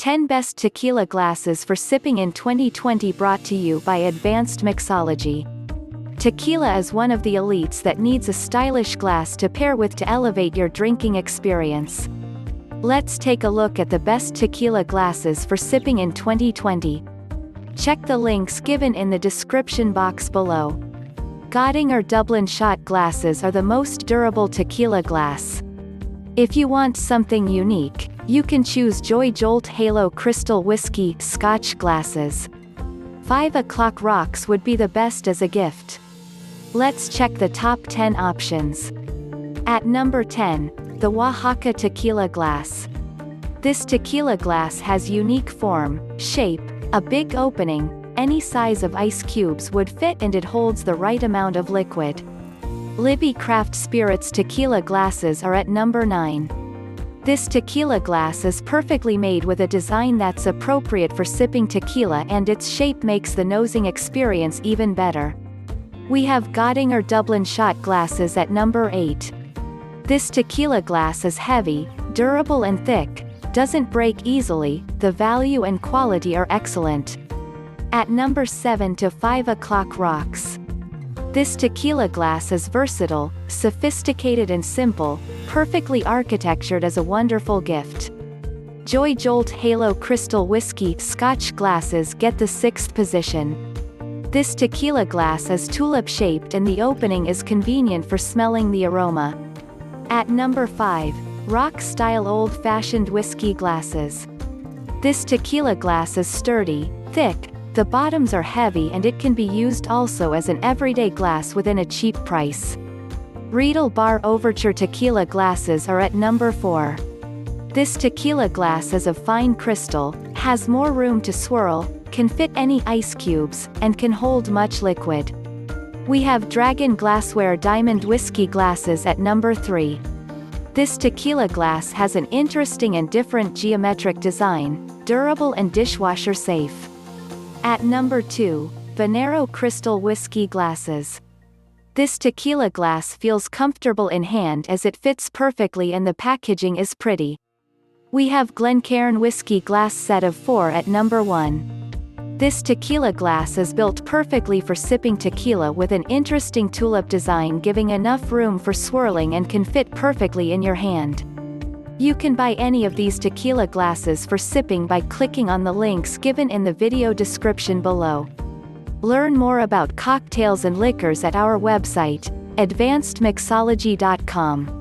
10 Best Tequila Glasses for Sipping in 2020, brought to you by Advanced Mixology. Tequila is one of the elites that needs a stylish glass to pair with to elevate your drinking experience. Let's take a look at the best tequila glasses for sipping in 2020. Check the links given in the description box below. Godding or Dublin shot glasses are the most durable tequila glass. If you want something unique, you can choose Joy Jolt Halo Crystal Whiskey Scotch glasses. 5 o'clock rocks would be the best as a gift. Let's check the top 10 options. At number 10, the Oaxaca Tequila Glass. This tequila glass has unique form, shape, a big opening, any size of ice cubes would fit, and it holds the right amount of liquid. Libby Craft Spirits Tequila Glasses are at number 9. This tequila glass is perfectly made with a design that's appropriate for sipping tequila, and its shape makes the nosing experience even better. We have Godding or Dublin shot glasses at number 8. This tequila glass is heavy, durable and thick, doesn't break easily, the value and quality are excellent. At number 7 to 5 o'clock rocks. This tequila glass is versatile, sophisticated and simple, perfectly architectured as a wonderful gift. Joy Jolt Halo Crystal Whiskey Scotch glasses get the 6th position. This tequila glass is tulip-shaped and the opening is convenient for smelling the aroma. At number 5, Rock-style old-fashioned whiskey glasses. This tequila glass is sturdy, thick, the bottoms are heavy, and it can be used also as an everyday glass within a cheap price. Riedel Bar Overture Tequila Glasses are at number 4. This tequila glass is of fine crystal, has more room to swirl, can fit any ice cubes, and can hold much liquid. We have Dragon Glassware Diamond Whiskey Glasses at number 3. This tequila glass has an interesting and different geometric design, durable and dishwasher safe. At number 2, Venero Crystal Whiskey Glasses. This tequila glass feels comfortable in hand as it fits perfectly and the packaging is pretty. We have Glencairn Whiskey Glass Set of 4 at number 1. This tequila glass is built perfectly for sipping tequila with an interesting tulip design, giving enough room for swirling, and can fit perfectly in your hand. You can buy any of these tequila glasses for sipping by clicking on the links given in the video description below. Learn more about cocktails and liquors at our website, advancedmixology.com.